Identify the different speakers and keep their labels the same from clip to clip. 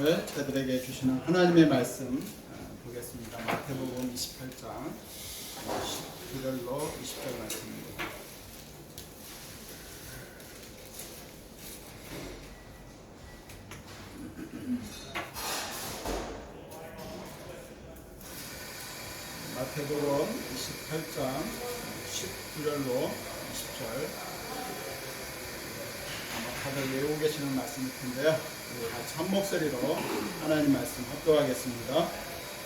Speaker 1: 오늘 저들에게 주시는 하나님의 말씀 보겠습니다. 마태복음 28장 19절로 20절 말씀입니다. 마태복음 28장 19절로 20절 다들 외우고 계시는 말씀일 텐데요. 같이 한 목소리로 하나님 말씀 합독하겠습니다.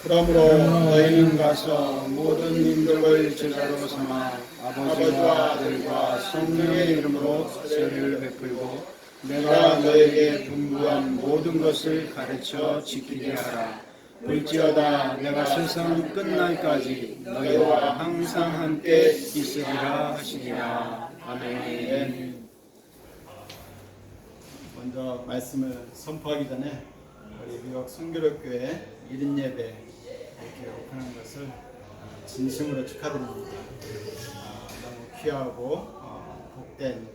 Speaker 1: 그러므로 너희는 가서 모든 민족을 제자로 삼아 아버지와 아들과 성령의 이름으로 세례를 베풀고 내가 너에게 분부한 모든 것을 가르쳐 지키게 하라. 볼지어다 내가 세상 끝날까지 너희와 항상 함께 있으리라 하시니라. 아멘. 먼저 말씀을 선포하기 전에 우리 미국 성교력교회 1인 예배 이렇게 오픈한 것을 진심으로 축하드립니다. 너무 귀하고 복된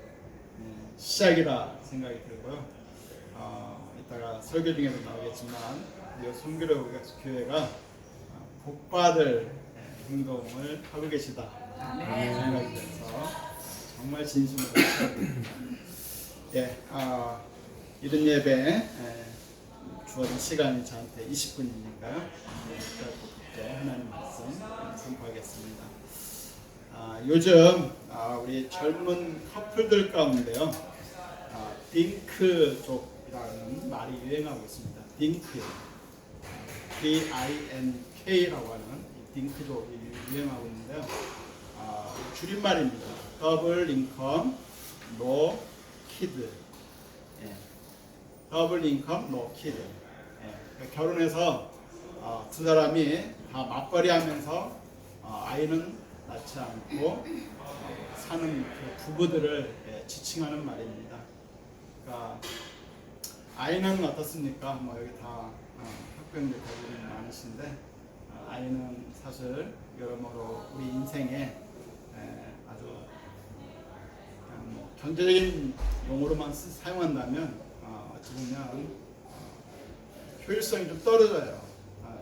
Speaker 1: 시작이라 생각이 들고요. 이따가 설교 중에도 나오겠지만 미국 성교력교회가 복받을 행동을 하고 계시다 생각이 들어서 정말 진심으로 축하드립니다. 예, 이런 예배 주어진 시간이 저한테 20분이니까요. 하나님 말씀 선포하겠습니다. 요즘 우리 젊은 커플들 가운데요, 딩크족이라는 말이 유행하고 있습니다. 딩크, D-I-N-K라고 하는 딩크족이 유행하고 있는데요. 줄임말입니다. 더블 인컴, 노 키드. 더블 인컴, 노 키드. 결혼해서 두 사람이 다 맞벌이 하면서 아이는 낳지 않고 사는 그 부부들을 지칭하는 말입니다. 그러니까 아이는 어떻습니까? 뭐 여기 다 학부형들 거기 많으신데 아이는 사실 여러모로 우리 인생에 아주 경제적인 용어로만 사용한다면 어찌 보면 효율성이 좀 떨어져요.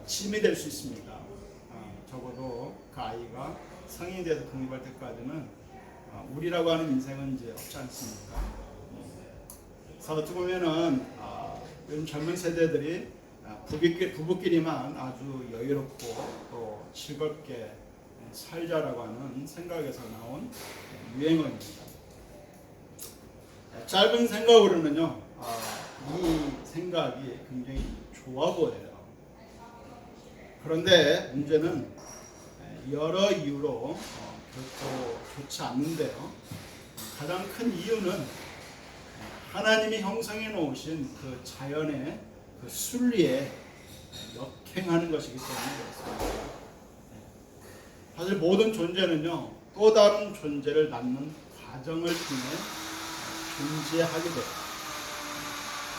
Speaker 1: 짐이 될 수 있습니다. 적어도 그 아이가 성인이 돼서 독립할 때까지는 우리라고 하는 인생은 이제 없지 않습니까? 그래서 어찌 보면은 요즘 젊은 세대들이 부부끼리만 아주 여유롭고 또 즐겁게 살자라고 하는 생각에서 나온 유행어입니다. 짧은 생각으로는요, 이 생각이 굉장히 좋아 보여요. 그런데 문제는 여러 이유로 결코 좋지 않는데요. 가장 큰 이유는 하나님이 형성해 놓으신 그 자연의 그 순리에 역행하는 것이기 때문에 그렇습니다. 사실 모든 존재는요, 또 다른 존재를 낳는 과정을 통해 존재하게 돼요.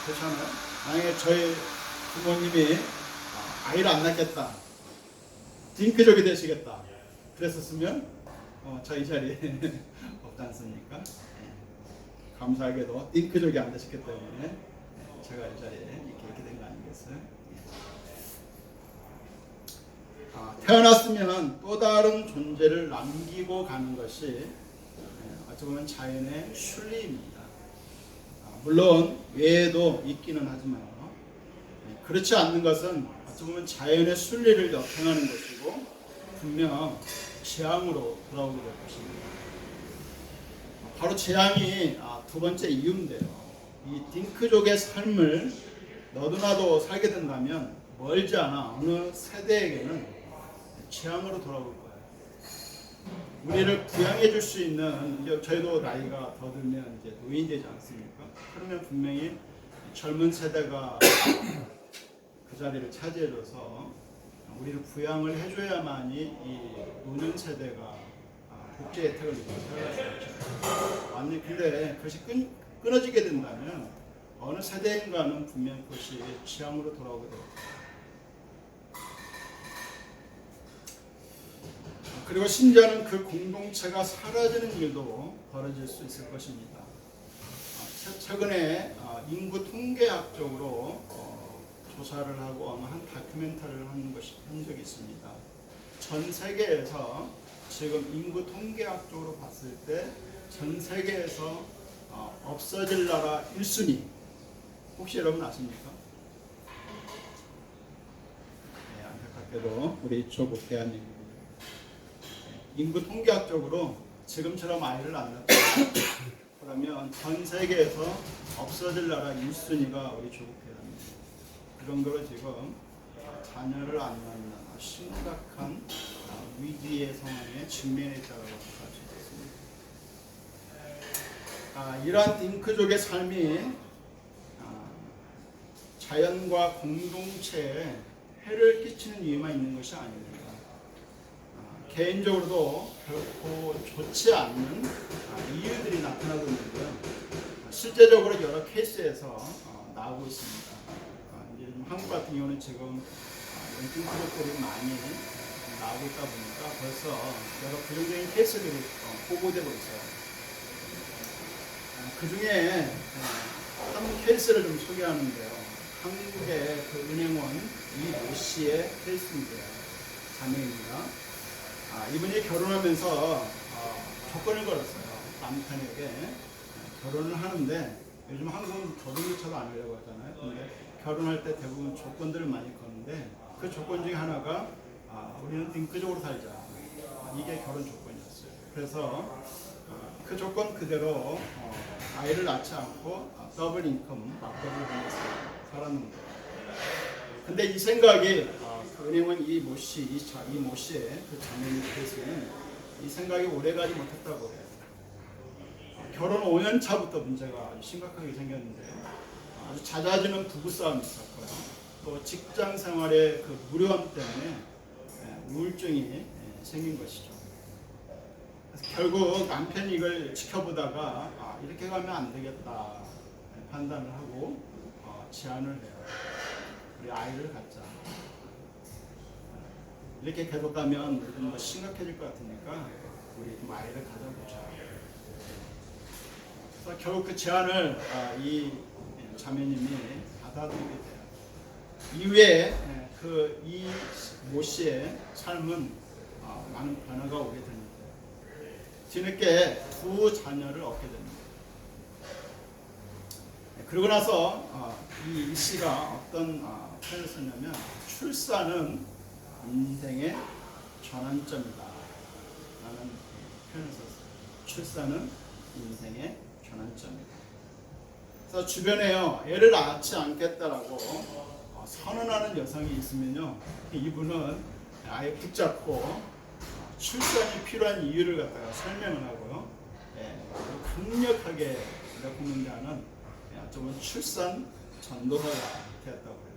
Speaker 1: 그렇잖아요. 만약에 저희 부모님이 아이를 안 낳겠다, 딩크족이 되시겠다 그랬었으면 저희 자리에 없지 않습니까? 감사하게도 딩크족이 안 되셨기 때문에 제가 이 자리에 이렇게 된 거 아니겠어요? 태어났으면 또 다른 존재를 남기고 가는 것이 어찌 보면 자연의 순리입니다. 물론 외에도 있기는 하지만요. 그렇지 않는 것은 어찌 보면 자연의 순리를 역행하는 것이고 분명 재앙으로 돌아오게 될 것입니다. 바로 재앙이 두 번째 이유인데요. 이 딩크족의 삶을 너도 나도 살게 된다면 멀지 않아 어느 세대에게는 재앙으로 돌아올 거예요. 우리를 부양해 줄 수 있는, 저희도 나이가 더 들면 이제 노인이 되지 않습니까? 그러면 분명히 젊은 세대가 그 자리를 차지해줘서 우리를 부양을 해줘야만이 이 노년 세대가 복지 혜택을 누리고 살아갈 수 있죠. 아니, 근데 그것이 끊어지게 된다면 어느 세대인가는 분명 그것이 재앙으로 돌아오게 됩니다. 그리고 심지어는 그 공동체가 사라지는 일도 벌어질 수 있을 것입니다. 최근에 인구 통계학적으로 조사를 하고 어느 한 다큐멘터리를 한 적이 있습니다. 전 세계에서 지금 인구 통계학적으로 봤을 때 전 세계에서 없어질 나라 1순위 혹시 여러분 아십니까? 네, 안타깝게도 우리 조국 대한민국 인구 통계학적으로 지금처럼 아이를 안 낳다 그러면 전 세계에서 없어질 나라 1순위가 우리 조국 대한민국. 그 정도로 지금 자녀를 안 낳는 심각한 위기의 상황에 직면해 있다고 할 수 있습니다. 이러한 딩크족의 삶이 자연과 공동체에 해를 끼치는 이유만 있는 것이 아닙니다. 개인적으로도 결코 좋지 않는 이유들이 나타나고 있는데요. 실제적으로 여러 케이스에서 나오고 있습니다. 이제 한국 같은 경우는 지금 딩크족들이 많이 나오고 있다 보니까 벌써 여러 부정적인 케이스들이 보고되고 있어요. 그 중에 한 케이스를 좀 소개하는데요. 한국의 그 은행원 이모 씨의 케이스인데요. 자매입니다. 이분이 결혼하면서 조건을 걸었어요. 남편에게 결혼을 하는데 요즘 한국은 결혼조차도 안 하려고 하잖아요. 근데 결혼할 때 대부분 조건들을 많이 거는데 그 조건 중에 하나가 우리는 딩크족으로 살자. 이게 결혼 조건이었어요. 그래서 그 조건 그대로 아이를 낳지 않고 더블 인컴, 맞벌이를 하면서 살았는데 근데 이 생각이 그 은행원 이모 씨의 그 자매의 케이스는 이 생각이 오래가지 못했다고 해요. 결혼 5년 차부터 문제가 아주 심각하게 생겼는데 아주 잦아지는 부부싸움이 있었고요. 또 직장 생활의 그 무료함 때문에 우울증이 생긴 것이죠. 그래서 결국 남편이 이걸 지켜보다가 이렇게 가면 안 되겠다 판단을 하고 제안을 해요. 우리 아이를 갖자. 이렇게 계속 가면 좀 심각해질 것 같으니까 우리 좀 아이를 가져보자. 그래서 결국 그 제안을 이 자매님이 받아들이게 돼요. 이후에 이 모 씨의 삶은 많은 변화가 오게 됩니다. 뒤늦게 2 자녀를 얻게 됩니다. 그러고 나서 이 씨가 어떤 표현을 썼냐면 출산은 인생의 전환점이다 라는 표현을 썼어요. 출산은 인생의 전환점이다. 그래서 주변에요 애를 낳지 않겠다라고 선언하는 여성이 있으면요 이분은 아예 붙잡고 출산이 필요한 이유를 갖다가 설명을 하고요 강력하게 공론하는 좀 출산 전도사가 되었다고 해요.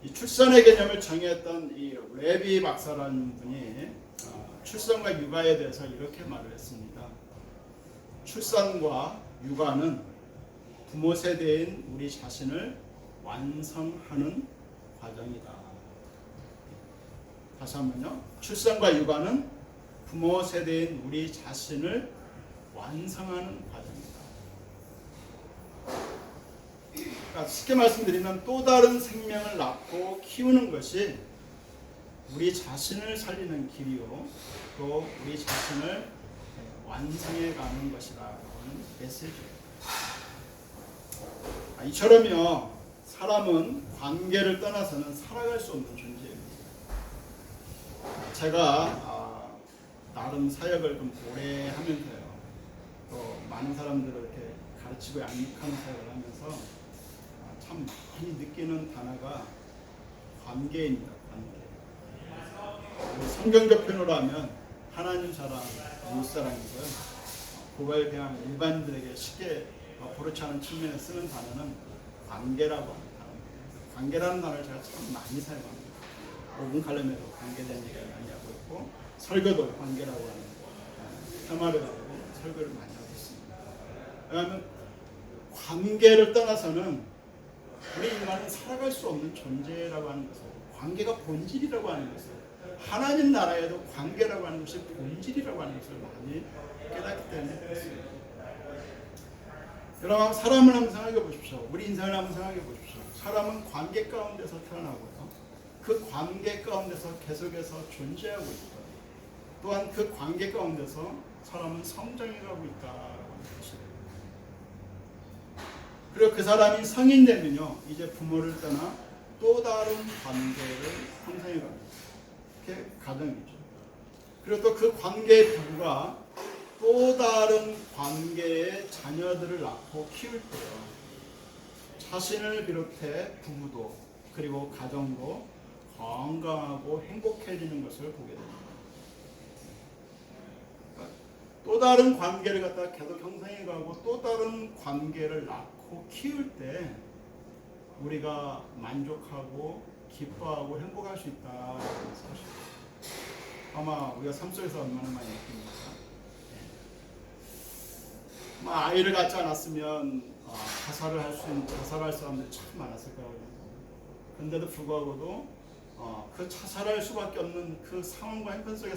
Speaker 1: 이 출산의 개념을 정의했던 이 레비 박사라는 분이 출산과 육아에 대해서 이렇게 말을 했습니다. 출산과 육아는 부모 세대인 우리 자신을 완성하는 과정이다. 다시 한번요. 출산과 육아는 부모 세대인 우리 자신을 완성하는 과정이다. 그러니까 쉽게 말씀드리면 또 다른 생명을 낳고 키우는 것이 우리 자신을 살리는 길이요. 또 우리 자신을 완성해 가는 것이라는 메시지예요. 이처럼요. 사람은 관계를 떠나서는 살아갈 수 없는 존재입니다. 제가 나름 사역을 좀 오래 하면서요. 또 많은 사람들을 이렇게 가르치고 양육하는 사역을 하면서 참 많이 느끼는 단어가 관계입니다. 관계. 성경적 표현으로 하면 하나님 사랑, 이웃 사랑이고요. 그걸 그냥 일반인들에게 쉽게 그렇지 않은 측면에 쓰는 단어는 관계라고 합니다. 관계라는 단어를 제가 참 많이 사용합니다. 5분 칼럼에도 관계된 얘기를 많이 하고 있고 설교도 관계라고 하는 테마를 가지고 설교를 많이 하고 있습니다. 왜냐하면 관계를 떠나서는 우리 인간은 살아갈 수 없는 존재라고 하는 것을 관계가 본질이라고 하는 것을 하나님 나라에도 관계라고 하는 것이 본질이라고 하는 것을 많이 깨닫기 때문에 그렇습니다. 여러분 사람을 한번 생각해 보십시오. 우리 인생을 한번 생각해 보십시오. 사람은 관계 가운데서 태어나고요. 그 관계 가운데서 계속해서 존재하고 있고 또한 그 관계 가운데서 사람은 성장해가고 있다라고 하는 것이에요. 그리고 그 사람이 성인 되면요, 이제 부모를 떠나 또 다른 관계를 형성해갑니다. 그게 가정이죠. 그리고 또 그 관계의 부부가 또 다른 관계의 자녀들을 낳고 키울 때요, 자신을 비롯해 부부도 그리고 가정도 건강하고 행복해지는 것을 보게 됩니다. 그러니까 또 다른 관계를 갖다가 계속 형성해가고 또 다른 관계를 낳고 키울 때 우리가 만족하고 기뻐하고 행복할 수 있다는 사실. 아마 우리가 삶 속에서 얼마나 많이 느낍니까? 아이를 갖지 않았으면 자살할 사람들이 참 많았을 거라고. 그런데도 불구하고도 그 자살할 수밖에 없는 그 상황과 형편 속에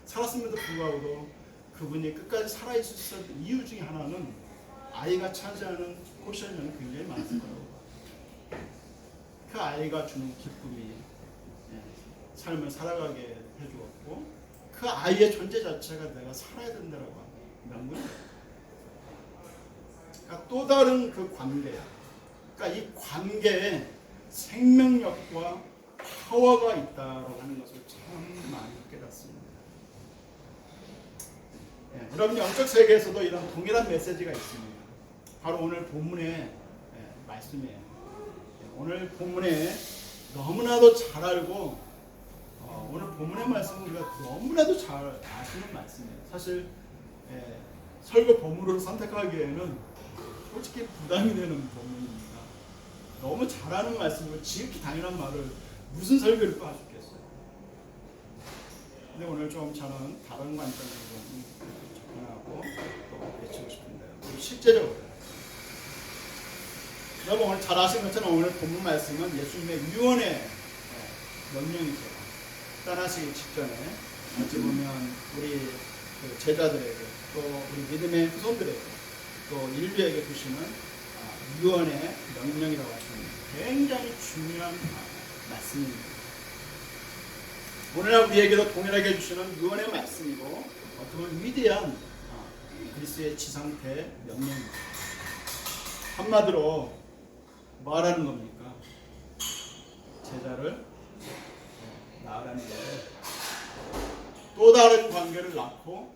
Speaker 1: 살았음에도 불구하고도 그분이 끝까지 살아있을 수 있는 이유 중에 하나는 아이가 차지하는 포션이 굉장히 많았을 거라고. 그 아이가 주는 기쁨이 삶을 살아가게 해주었고 그 아이의 존재 자체가 내가 살아야 된다라고 하는 명분이에요. 그러니까 또 다른 그 관계, 그러니까 이 관계에 생명력과 파워가 있다라고 하는 것을 참 많이 깨닫습니다. 여러분 영적 세계에서도 이런 동일한 메시지가 있습니다. 바로 오늘 본문의 말씀이에요. 오늘 본문에 너무나도 잘 알고 오늘 본문의 말씀은 우리가 너무나도 잘 아시는 말씀이에요. 사실 설교 본문으로 선택하기에는 솔직히 부담이 되는 본문입니다. 너무 잘하는 말씀이고 지극히 당연한 말을 무슨 설교를 또 하셨겠어요. 근데 오늘 좀 저는 다른 관점으로 접근하고 또 외치고 싶은데요. 실제적으로 여러분 오늘 잘 아시는 것처럼 오늘 본문 말씀은 예수님의 유언의 명령이죠. 떠나시기 직전에 어찌 보면 우리 제자들에게 또 우리 믿음의 후손들에게 또 인류에게 주시는 유언의 명령이라고 하십니다. 굉장히 중요한 말씀입니다. 오늘날 우리에게도 동일하게 주시는 유언의 말씀이고 어떻게 보면 위대한 그리스도의 지상태 명령입니다. 한마디로 뭐하라는 겁니까? 제자를 낳으라는 거예요. 또 다른 관계를 낳고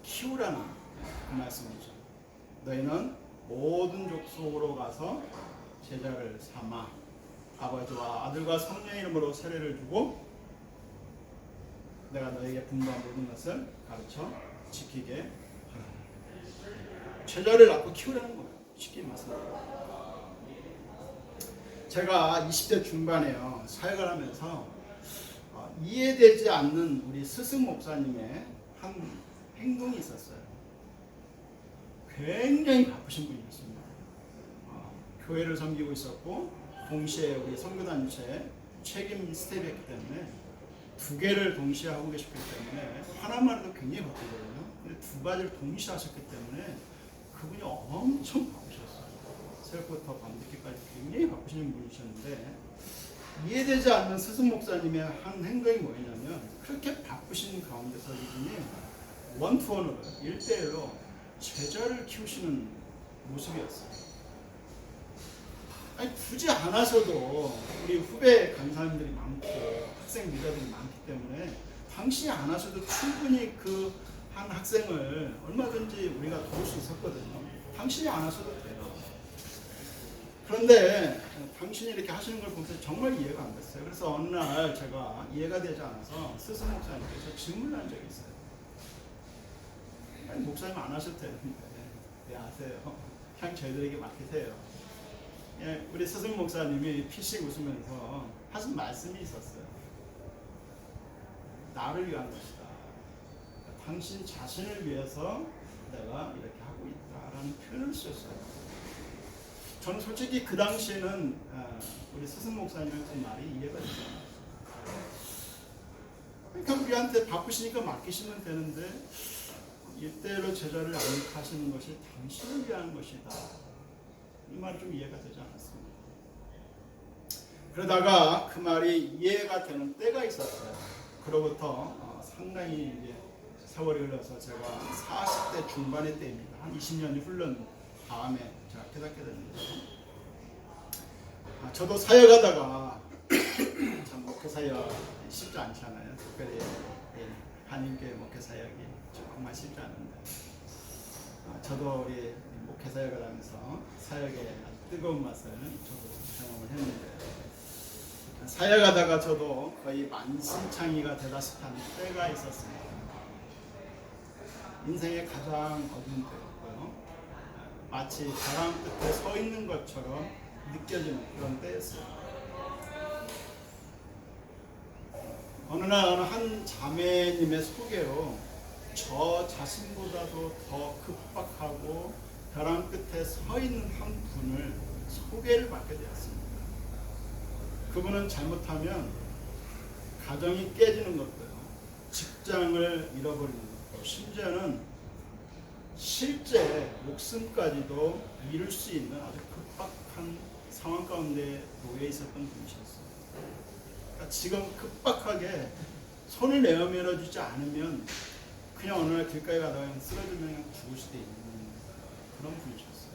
Speaker 1: 키우라는 그 말씀이죠. 너희는 모든 족속으로 가서 제자를 삼아 아버지와 아들과 성령의 이름으로 세례를 주고 내가 너에게 분부한 모든 것을 가르쳐 지키게 하라. 제자를 낳고 키우라는 거예요. 쉽게 말씀드립니다. 제가 20대 중반에요 사역을 하면서 이해되지 않는 우리 스승 목사님의 한 행동이 있었어요. 굉장히 바쁘신 분이었습니다. 교회를 섬기고 있었고 동시에 우리 선교단체 책임 스텝이었기 때문에 두 개를 동시에 하고 계셨기 때문에 하나만 해도 굉장히 바쁘거든요. 근데 두 가지를 동시에 하셨기 때문에 그분이 엄청 바쁘셨어요. 새벽부터 밤늦게까지 굉장히 바쁘신 분이셨는데 이해되지 않는 스승 목사님의 한 행동이 뭐였냐면 그렇게 바쁘신 가운데서 이분이 원투원으로 1대1로 제자를 키우시는 모습이었어요. 아니 굳이 안 하셔도 우리 후배 강사님들이 많고 학생 리더들이 많기 때문에 당신이 안 하셔도 충분히 그 한 학생을 얼마든지 우리가 도울 수 있었거든요. 당신이 안 하셔도 돼요. 그런데 당신이 이렇게 하시는 걸 보면서 정말 이해가 안 됐어요. 그래서 어느 날 제가 이해가 되지 않아서 스승 목사님께서 질문을 한 적이 있어요. 아니, 목사님 안 하셔도 되는데 왜 아세요? 그냥 저희들에게 맡기세요. 예, 우리 스승 목사님이 피식 웃으면서 하신 말씀이 있었어요. 나를 위한 것이다. 당신 자신을 위해서 내가 이렇게 하고 있다라는 표현을 쓰셨어요. 저는 솔직히 그 당시에는 우리 스승 목사님의 그 말이 이해가 되지 않았어요. 그러니까 우리한테 바쁘시니까 맡기시면 되는데 일대일로 제자를 양육하시는 것이 당신을 위한 것이다. 이 말이 좀 이해가 되지 않았습니다. 그러다가 그 말이 이해가 되는 때가 있었어요. 그로부터 상당히 이제 세월이 흘러서 제가 40대 중반의 때입니다. 한 20년이 흐른 다음에 제가 깨닫게 됐는데, 저도 사역하다가 참 목회 사역 쉽지 않잖아요. 특별히 한인교회 목회 사역이 정말 쉽지 않은데, 저도 우리 목회 사역을 하면서 사역의 뜨거운 맛을 저도 경험을 했는데, 사역하다가 저도 거의 만신창이가 되다시피 하는 때가 있었습니다. 인생의 가장 어두운 때였고요. 마치 벼랑 끝에 서 있는 것처럼 느껴지는 그런 때였어요. 어느 날 한 자매님의 소개로 저 자신보다도 더 급박하고 벼랑 끝에 서 있는 한 분을 소개를 받게 되었습니다. 그분은 잘못하면 가정이 깨지는 것도요, 직장을 잃어버리는 것도, 심지어는 실제 목숨까지도 잃을 수 있는 아주 급박한 상황 가운데 놓여 있었던 분이셨어요. 그러니까 지금 급박하게 손을 내밀어 주지 않으면 그냥 어느 날 길가에 가다가 그냥 쓰러지면 그냥 죽을 수도 있는 그런 분이셨어요.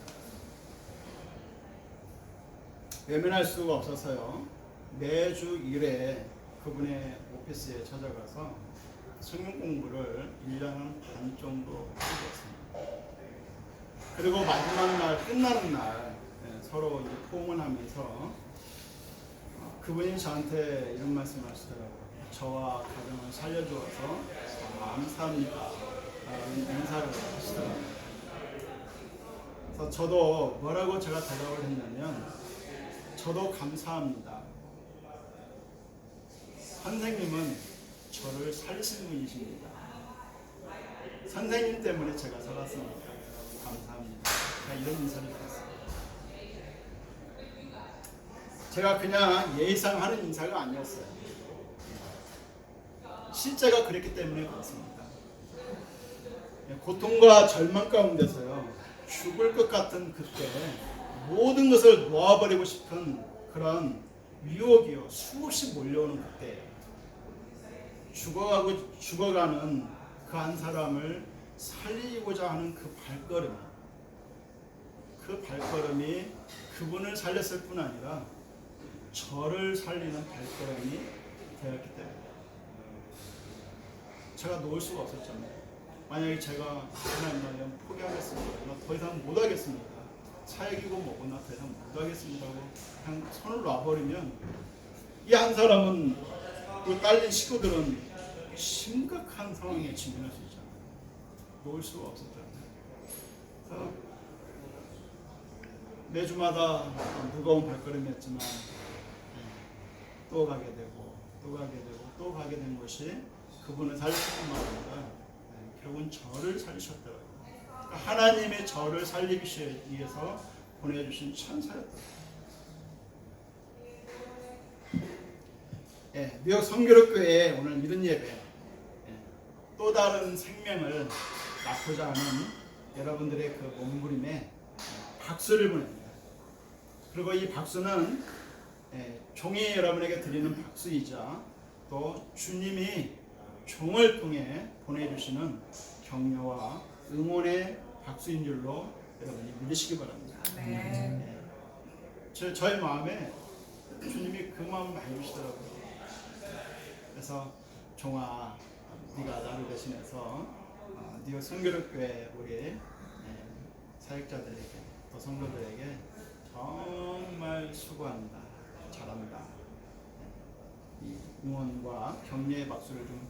Speaker 1: 외면할 수가 없어서요, 매주 일에 그분의 오피스에 찾아가서 성경 공부를 1년 반 정도 하고 있습니다. 그리고 마지막 날, 끝나는 날 서로 이제 포옹을 하면서 그분이 저한테 이런 말씀 하시더라고요. 저와 가정을 살려주어서 감사합니다. 인사를 하시더라고요. 그래서 저도 뭐라고 제가 대답을 했냐면, 저도 감사합니다. 선생님은 저를 살리신 분이십니다. 선생님 때문에 제가 살았습니다. 감사합니다. 이런 인사를 드렸습니다. 제가 그냥 예의상 하는 인사가 아니었어요. 실제가 그랬기 때문에 그렇습니다. 고통과 절망 가운데서요, 죽을 것 같은 그때 모든 것을 놓아버리고 싶은 그런 유혹이요, 수없이 몰려오는 그때, 죽어가는 그 한 사람을 살리고자 하는 그 발걸음이 그분을 살렸을 뿐 아니라 저를 살리는 발걸음이 되었기 때문에 제가 놓을 수가 없었잖아요. 만약에 제가 하나님 포기하겠습니다, 더 이상 못하겠습니다, 사역이고 뭐고 나 더 이상 못하겠습니다 하고 그냥 손을 놔버리면 이 한 사람은, 그 딸린 식구들은 심각한 상황에 직면할 수 있잖아요. 놓을 수가 없었잖아요. 그래서 매주마다 무거운 발걸음이었지만 또 가게 되고 또 가게 되고 또 가게 된 것이 그분을 살리실 뿐만 아니라 결국은 저를 살리셨더라고요. 그러니까 하나님의 저를 살리기 위해서 보내주신 천사였더라고요. 뉴욕 성교력교회에 오늘 믿은 예배, 또 다른 생명을 낳고자 하는 여러분들의 그 몸부림에 박수를 보냅니다. 그리고 이 박수는 종이 여러분에게 드리는 박수이자 또 주님이 종을 통해 보내주시는 격려와 응원의 박수인 줄로 여러분이 믿으시기 바랍니다. 저의 마음에 주님이 그 마음을 많이 주시더라고요. 그래서 종아, 네가 나를 대신해서 뉴욕 성교력교회 우리 사역자들에게 또 성도들에게 정말 수고한다, 잘한다, 이 응원과 격려의 박수를 좀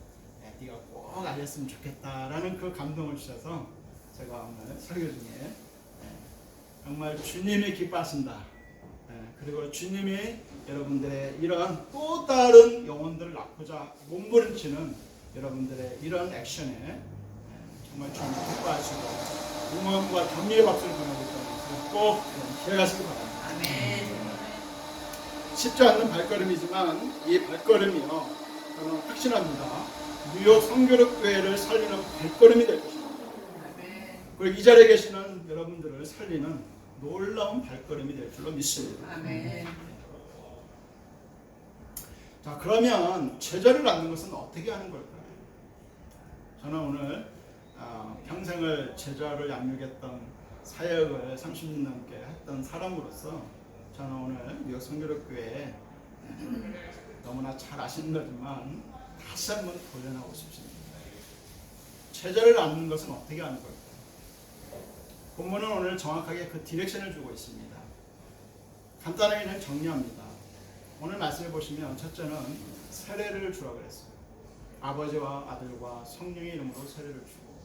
Speaker 1: 네가 꼭 알렸으면 좋겠다라는 그 감동을 주셔서 제가 오늘 설교 중에 정말 주님이 기뻐하신다, 그리고 주님이 여러분들의 이러한 또 다른 영혼들을 낳고자 몸부림치는 여러분들의 이런 액션에 정말 주님이 기뻐하시고 응원과 격려의 박수를 보내고 있다는 것을 꼭 기억하시기 바랍니다. 아멘. 쉽지 않는 발걸음이지만 이 발걸음이요, 저는 확신합니다. 뉴욕 성교력교회를 살리는 발걸음이 될 것입니다. 그리고 이 자리에 계시는 여러분들을 살리는 놀라운 발걸음이 될 줄로 믿습니다.
Speaker 2: 아멘.
Speaker 1: 자, 그러면 제자를 낳는 것은 어떻게 하는 걸까요? 저는 오늘 평생을 제자를 양육했던 사역을 30년 넘게 했던 사람으로서 저는 오늘 뉴욕 성교력교회에 너무나 잘 아시는 거지만 다시 한번 도전하고 싶습니다. 제자를 낳는 것은 어떻게 하는 걸까요? 본문은 오늘 정확하게 그 디렉션을 주고 있습니다. 간단하게 그냥 정리합니다. 오늘 말씀해 보시면 첫째는 세례를 주라고 그랬어요. 아버지와 아들과 성령의 이름으로 세례를 주고,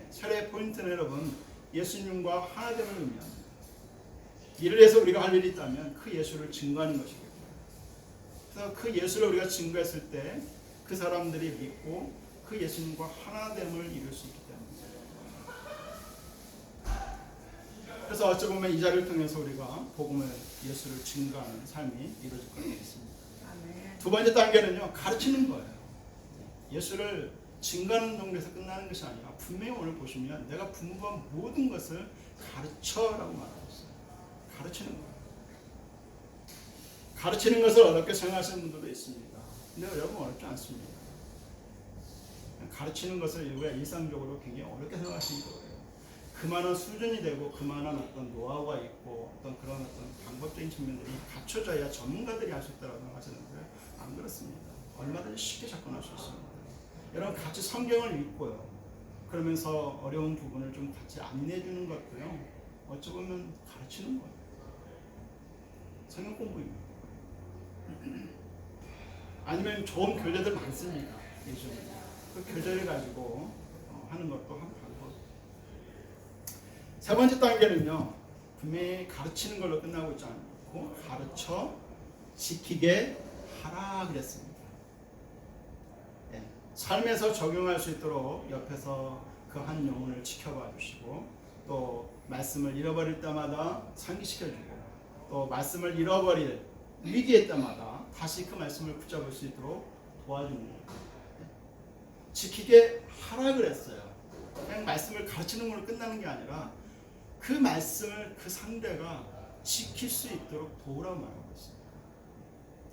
Speaker 1: 세례의 포인트는 여러분 예수님과 하나됨을 의미합니다. 이를 해서 우리가 할 일이 있다면 그 예수를 증거하는 것이겠고요. 그래서 그 예수를 우리가 증거했을 때 그 사람들이 믿고 그 예수님과 하나됨을 이룰 수 있기 때문입니다. 그래서 어찌 보면 이 자리를 통해서 우리가 복음을, 예수를 증거하는 삶이 이루어질 것을 믿습니다. 두 번째 단계는요, 가르치는 거예요. 예수를 증거하는 정도에서 끝나는 것이 아니라 분명히 오늘 보시면 내가 분부한 모든 것을 가르쳐라고 말하고 있어요. 가르치는 거예요. 가르치는 것을 어렵게 생각하시는 분들도 있습니다. 근데 여러분 어렵지 않습니다. 가르치는 것을 우리가 일상적으로 굉장히 어렵게 생각하시는 거예요. 그만한 수준이 되고 그만한 어떤 노하우가 있고 어떤 그런 어떤 방법적인 측면들이 갖춰져야 전문가들이 할 수 있다고 생각하시는데 안 그렇습니다. 얼마든지 쉽게 접근할 수 있습니다. 여러분 같이 성경을 읽고요. 그러면서 어려운 부분을 좀 같이 안내해 주는 것도요. 어찌 보면 가르치는 거예요. 성경 공부입니다. 아니면 좋은 교재들 많습니다. 요즘에 그 교재를 가지고 하는 것도 한 방법. 세 번째 단계는요, 분명히 가르치는 걸로 끝나고 있지 않고 가르쳐 지키게 하라 그랬습니다. 네. 삶에서 적용할 수 있도록 옆에서 그 한 영혼을 지켜봐 주시고, 또 말씀을 잃어버릴 때마다 상기시켜주고, 또 말씀을 잃어버릴 위기에 때마다 다시 그 말씀을 붙잡을 수 있도록 도와주는 거예요. 지키게 하라 그랬어요. 그냥 말씀을 가르치는 걸로 끝나는 게 아니라 그 말씀을 그 상대가 지킬 수 있도록 도우라고 말하고 있어요.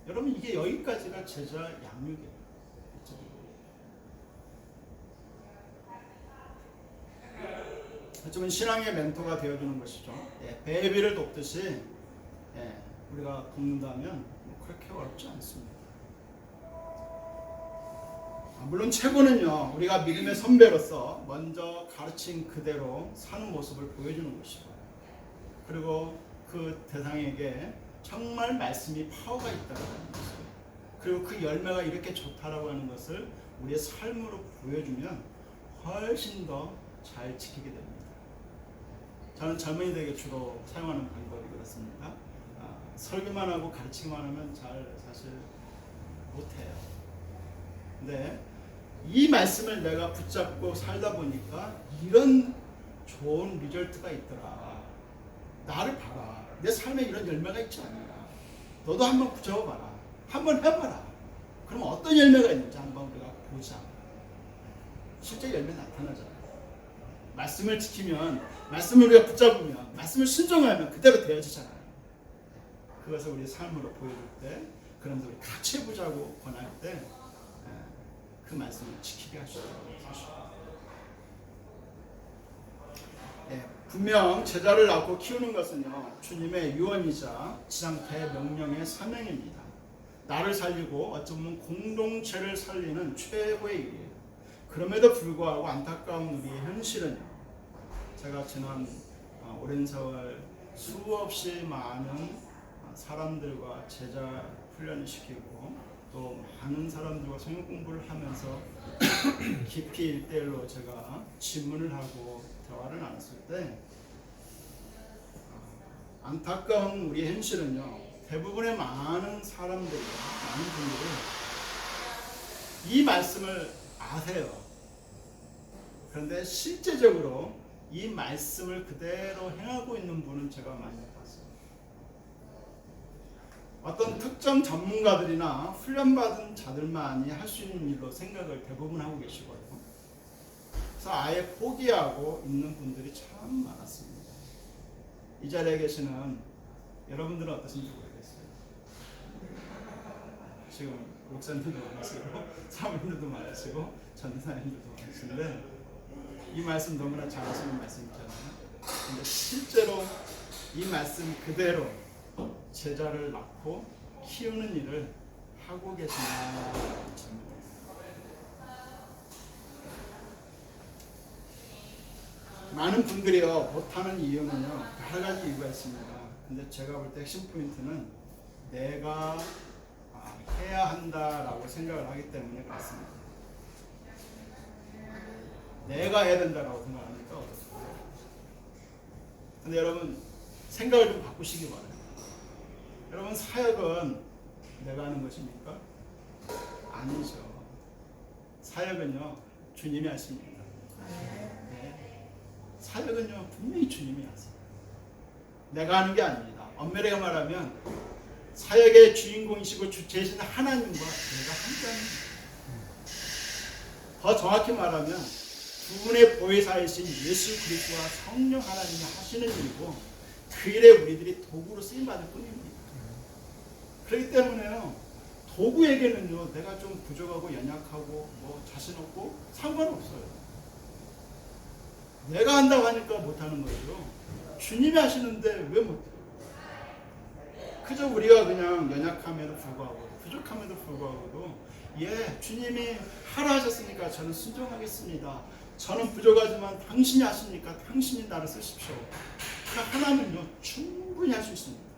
Speaker 1: 여러분 이게 여기까지가 제자 양육이에요. 어쩌면 신앙의 멘토가 되어주는 것이죠. 베이비를 돕듯이 우리가 돕는다면 그렇게 어렵지 않습니다. 물론 최고는요, 우리가 믿음의 선배로서 먼저 가르친 그대로 사는 모습을 보여주는 것이고, 그리고 그 대상에게 정말 말씀이 파워가 있다는 것을, 그리고 그 열매가 이렇게 좋다라고 하는 것을 우리의 삶으로 보여주면 훨씬 더 잘 지키게 됩니다. 저는 젊은이들에게 주로 사용하는 방법이 그렇습니다. 설교만 하고 가르치기만 하면 잘 사실 못해요. 근데 이 말씀을 내가 붙잡고 살다 보니까 이런 좋은 리절트가 있더라. 나를 봐라. 내 삶에 이런 열매가 있지 않느냐. 너도 한번 붙잡아봐라. 한번 해봐라. 그럼 어떤 열매가 있는지 한번 우리가 보자. 실제 열매 나타나잖아요. 말씀을 지키면, 말씀을 우리가 붙잡으면, 말씀을 순종하면 그대로 되어지잖아요. 그것을 우리 삶으로 보여줄 때, 그러면서 우리 같이 해보자고 권할 때 그 말씀을 지키게 하시도록 하십시오. 분명 제자를 낳고 키우는 것은요, 주님의 유언이자 지상 대명령의 사명입니다. 나를 살리고 어쩌면 공동체를 살리는 최고의 일이에요. 그럼에도 불구하고 안타까운 우리의 현실은요, 제가 지난 오랜 세월 수없이 많은 사람들과 제자 훈련을 시키고 또 많은 사람들과 성경 공부를 하면서 깊이 1대1로 제가 질문을 하고 대화를 나눴을 때 안타까운 우리의 현실은요, 대부분의 많은 사람들이, 많은 분들이 이 말씀을 아세요. 그런데 실제적으로 이 말씀을 그대로 행하고 있는 분은 제가 많이 봤어요. 어떤 특정 전문가들이나 훈련받은 자들만이 할 수 있는 일로 생각을 대부분 하고 계시고요. 그래서 아예 포기하고 있는 분들이 참 많았습니다. 이 자리에 계시는 여러분들은 어떠신지 모르겠어요. 지금 목사님들도 많으시고 사모님들도 많으시고 전사님들도 많으신데 이 말씀 너무나 잘하시는 말씀이잖아요. 근데 실제로 이 말씀 그대로 제자를 낳고 키우는 일을 하고 계시나 질문입니다. 많은 분들이요 못하는 이유는요 여러 가지 이유가 있습니다. 근데 제가 볼 때 핵심 포인트는 내가 해야 한다라고 생각을 하기 때문에 그렇습니다. 내가 해야 된다라고 생각하니까 어렵습니다. 근데 여러분 생각을 좀 바꾸시기 바랍니다. 여러분 사역은 내가 하는 것입니까? 아니죠. 사역은요 주님이 하십니다. 네. 사역은요 분명히 주님이 하세요. 내가 하는 게 아닙니다. 엄밀하게 말하면 사역의 주인공이시고 주체이신 하나님과 내가 함께합니다. 더 정확히 말하면 두 분의 보혜사이신 예수 그리스도와 성령 하나님이 하시는 일이고 그 일에 우리들이 도구로 쓰임받을 뿐입니다. 그렇기 때문에요 도구에게는요 내가 좀 부족하고 연약하고 뭐 자신 없고 상관없어요. 내가 한다고 하니까 못하는 거죠. 주님이 하시는데 왜 못해요? 그저 우리가 그냥 연약함에도 불구하고 부족함에도 불구하고도 예 주님이 하라 하셨으니까 저는 순종하겠습니다. 저는 부족하지만 당신이 하시니까 당신이 나를 쓰십시오. 그러니까 하나님은요 충분히 할 수 있습니다.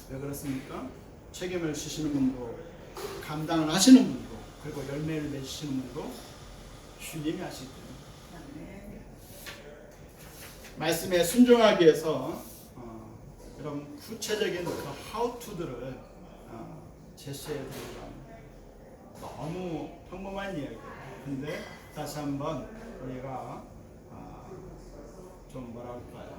Speaker 1: 왜 그렇습니까? 책임을 지시는 분도 감당을 하시는 분도 그리고 열매를 맺으시는 분도 주님이 하시기 때문에 말씀에 순종하기 위해서 여러분 구체적인 그 how to들을 제시해 드리려고 합니다. 너무 평범한 이야기예요. 근데 다시 한번 우리가 좀 뭐라 할까요?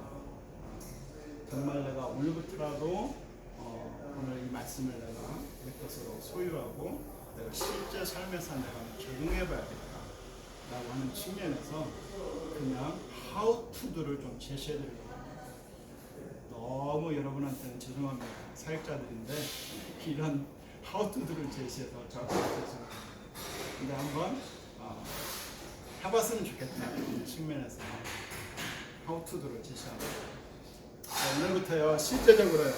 Speaker 1: 정말 내가 오늘부터라도 오늘 이 말씀을 내가 내 것으로 소유하고 내가 실제 삶에서 내가 적용해 봐야겠다 라고 하는 측면에서 그냥 how to들을 좀 제시해 드리려고 합니다. 너무 여러분한테는 죄송합니다. 사역자들인데 이런 how to들을 제시해서 저한테 죄송합니다. 근데 한번 해봤으면 좋겠다는 측면에서 how to들을 제시합니다. 오늘부터요 실제적으로요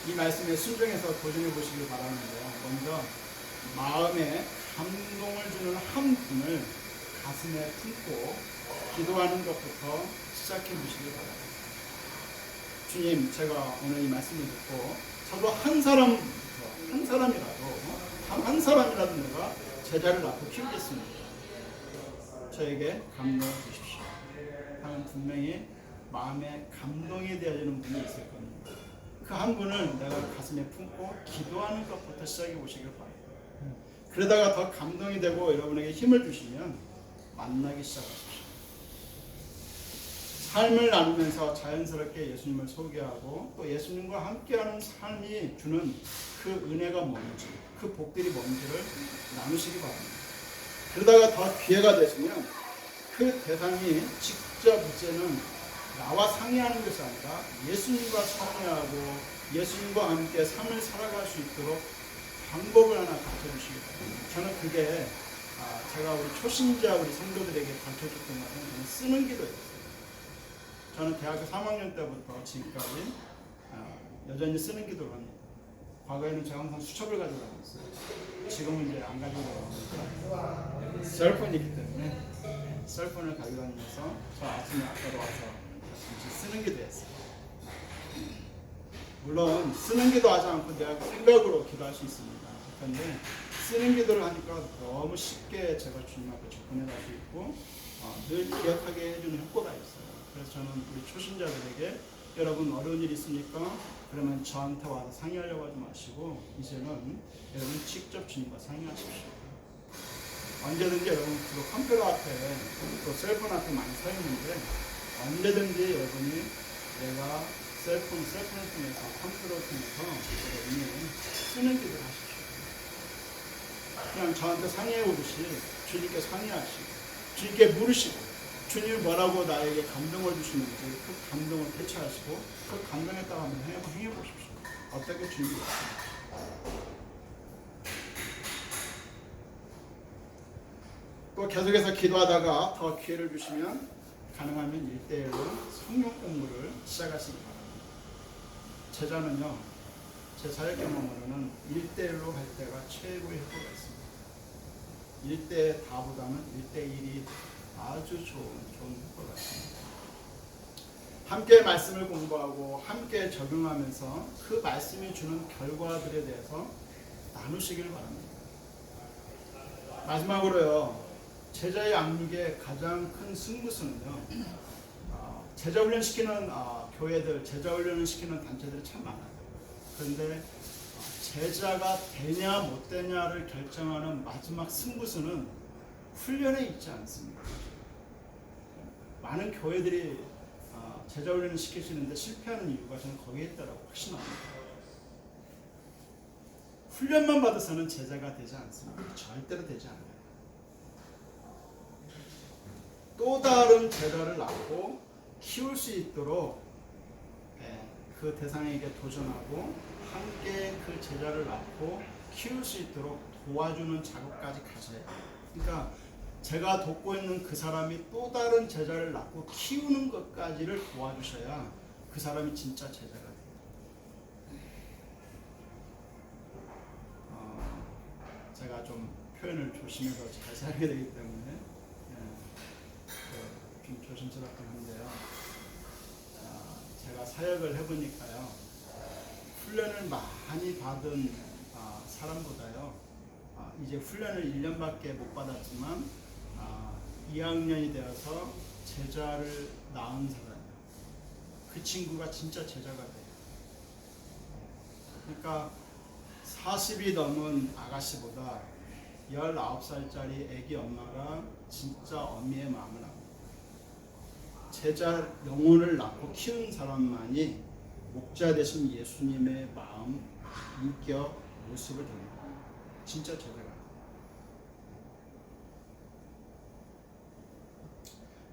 Speaker 1: 이 말씀에 순종해서 도전해 보시길 바라는데요. 먼저 마음에 감동을 주는 한 분을 가슴에 품고 기도하는 것부터 시작해 보시길 바랍니다. 주님, 제가 오늘 이 말씀을 듣고 저도 한 사람이라도 내가 제자를 낳고 키우겠습니다. 저에게 감동을 주십시오. 하면 분명히 마음에 감동이 되어지는 분이 있을 겁니다. 그 한 분을 내가 가슴에 품고 기도하는 것부터 시작해 보시길 바랍니다. 그러다가 더 감동이 되고 여러분에게 힘을 주시면 만나기 시작하십시오. 삶을 나누면서 자연스럽게 예수님을 소개하고 또 예수님과 함께하는 삶이 주는 그 은혜가 뭔지 그 복들이 뭔지를 나누시기 바랍니다. 그러다가 더 기회가 되시면 그 대상이 직접 이제는 나와 상의하는 것이 아니라 예수님과 상의하고 예수님과 함께 삶을 살아갈 수 있도록 방법을 하나 가르쳐주시기 바랍니다. 저는 그게 제가 우리 초신자 우리 성도들에게 가르쳐줬던 것은 저는 쓰는 기도였어요. 저는 대학교 3학년 때부터 지금까지 여전히 쓰는 기도를 합니다. 과거에는 제가 항상 수첩을 가지고 다녔어요. 지금은 이제 안 가지고 다니니까 셀폰이기 때문에 셀폰을 가지고 다니면서 저 아침에 아까도 와서 쓰는 기도했어요. 물론 쓰는 기도 하지 않고 내가 생각으로 기도할 수 있습니다. 그런데 쓰는 기도를 하니까 너무 쉽게 제가 주님 앞에 접근해 갈 수 있고 늘 기억하게 해주는 효과가 있어요. 그래서 저는 우리 초신자들에게 여러분 어려운 일 있습니까? 그러면 저한테 와서 상의하려고 하지 마시고 이제는 여러분 직접 주님과 상의하십시오. 언제든지 여러분 주로 컴퓨터 앞에 또 셀폰 앞에 많이 서 있는데 언제든지 여러분이 내가 셀폰을 통해서 컴퓨터를 통해서 여러분이 쓰는 기도를 하십시오. 그냥 저한테 상의해 오듯이 주님께 상의하시고 주님께 물으시고 주님이 뭐라고 나에게 감동을 주시는지 그 감동을 캐치하시고 그 감동에 따라 한번 행해 보십시오. 어떻게 주님이 또 계속해서 기도하다가 더 기회를 주시면 가능하면 1대1로 성경 공부를 시작하시기 바랍니다. 제자는요, 제 사역 경험으로는 1대1로 할 때가 최고의 효과가 있습니다. 1대 다보다는 1대1이 아주 좋은 효과가 있습니다. 함께 말씀을 공부하고 함께 적용하면서 그 말씀이 주는 결과들에 대해서 나누시길 바랍니다. 마지막으로요, 제자의 양육의 가장 큰 승부수는요, 제자 훈련시키는 교회들, 제자 훈련을 시키는 단체들이 참 많아요. 그런데 제자가 되냐 못 되냐를 결정하는 마지막 승부수는 훈련에 있지 않습니다. 많은 교회들이 제자 훈련을 시키시는데 실패하는 이유가 저는 거기에 있다고 확신합니다. 훈련만 받아서는 제자가 되지 않습니다. 절대로 되지 않아요. 또 다른 제자를 낳고 키울 수 있도록 그 대상에게 도전하고 함께 그 제자를 낳고 키울 수 있도록 도와주는 작업까지 가셔야 해요. 그러니까 제가 돕고 있는 그 사람이 또 다른 제자를 낳고 키우는 것까지를 도와주셔야 그 사람이 진짜 제자가 돼요. 제가 좀 표현을 조심해서 잘 살게 되기 때문에 좀 조심스럽긴 한데요. 제가 사역을 해보니까요, 훈련을 많이 받은 사람보다요, 이제 훈련을 1년밖에 못 받았지만 2학년이 되어서 제자를 낳은 사람이에요. 그 친구가 진짜 제자가 돼요. 그러니까 40이 넘은 아가씨보다 19살짜리 애기 엄마가 진짜 어미의 마음을 압니다. 제자 영혼을 낳고 키운 사람만이 목자 되신 예수님의 마음, 인격, 모습을 봅니다. 진짜 제자가.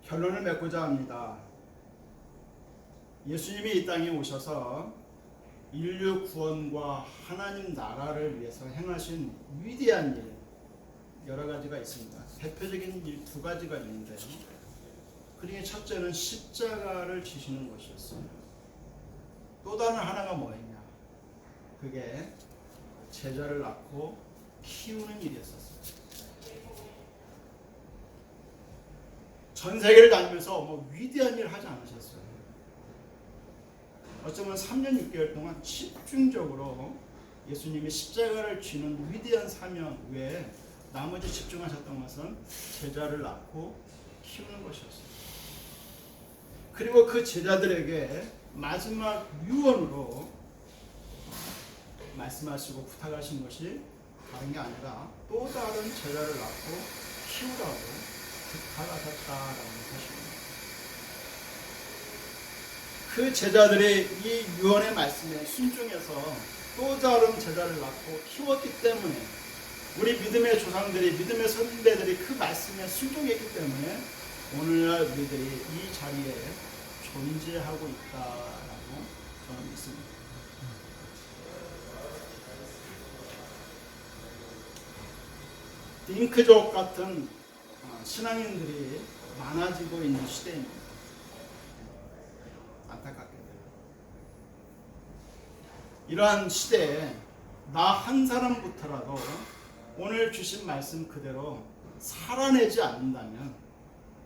Speaker 1: 결론을 맺고자 합니다. 예수님이 이 땅에 오셔서 인류 구원과 하나님 나라를 위해서 행하신 위대한 일 여러 가지가 있습니다. 대표적인 일 두 가지가 있는데요. 그중에 첫째는 십자가를 지시는 것이었어요. 또 다른 하나가 뭐였냐? 그게 제자를 낳고 키우는 일이었었어요. 전 세계를 다니면서 뭐 위대한 일을 하지 않으셨어요. 어쩌면 3년 6개월 동안 집중적으로 예수님이 십자가를 쥐는 위대한 사명 외에 나머지 집중하셨던 것은 제자를 낳고 키우는 것이었어요. 그리고 그 제자들에게 마지막 유언으로 말씀하시고 부탁하신 것이 다른 게 아니라 또 다른 제자를 낳고 키우라고 부탁하셨다라는 것입니다. 그 제자들이 이 유언의 말씀에 순종해서 또 다른 제자를 낳고 키웠기 때문에 우리 믿음의 조상들이, 믿음의 선배들이 그 말씀에 순종했기 때문에 오늘날 우리들이 이 자리에 존재하고 있다라고 저는 믿습니다. 딩크족 같은 신앙인들이 많아지고 있는 시대입니다. 안타깝게도. 이러한 시대에 나 한 사람부터라도 오늘 주신 말씀 그대로 살아내지 않는다면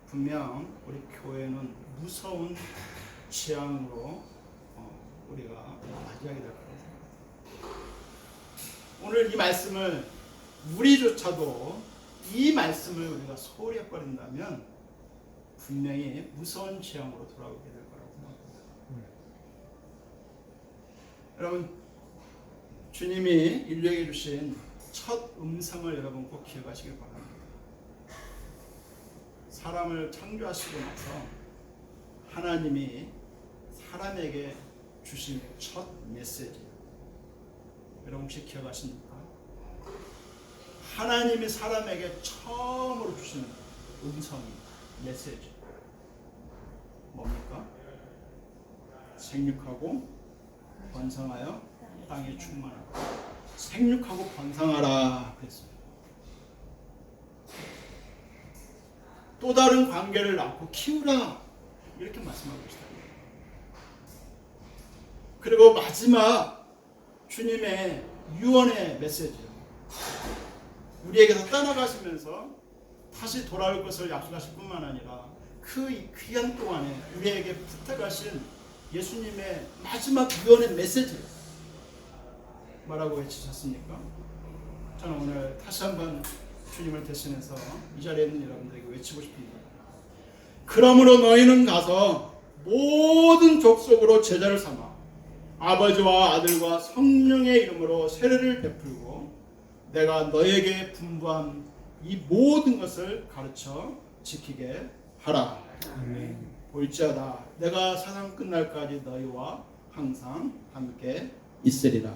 Speaker 1: 분명 우리 교회는 무서운 재앙으로 우리가 맞이하게 될 거라고 생각합니다. 오늘 이 말씀을 우리조차도 이 말씀을 우리가 소홀히 해버린다면 분명히 무서운 재앙으로 돌아오게 될 거라고 생각합니다. 여러분, 주님이 인류에게 주신 첫 음성을 여러분 꼭 기억하시길 바랍니다. 사람을 창조하시고 나서 하나님이 사람에게 주신 첫 메시지, 여러분 혹시 기억하십니까? 하나님이 사람에게 처음으로 주시는 음성이 메시지 뭡니까? 생육하고 번성하여 땅에 충만하라. 생육하고 번성하라 그랬어요. 또 다른 관계를 낳고 키우라 이렇게 말씀하고 있어요. 그리고 마지막 주님의 유언의 메시지요. 우리에게서 떠나가시면서 다시 돌아올 것을 약속하실 뿐만 아니라 그 귀한 동안에 우리에게 부탁하신 예수님의 마지막 유언의 메시지 뭐라고 외치셨습니까? 저는 오늘 다시 한번 주님을 대신해서 이 자리에 있는 여러분들에게 외치고 싶습니다. 그러므로 너희는 가서 모든 족속으로 제자를 삼아 아버지와 아들과 성령의 이름으로 세례를 베풀고 내가 너에게 분부한 이 모든 것을 가르쳐 지키게 하라. 아멘. 볼지어다 내가 세상 끝날까지 너희와 항상 함께 있으리라.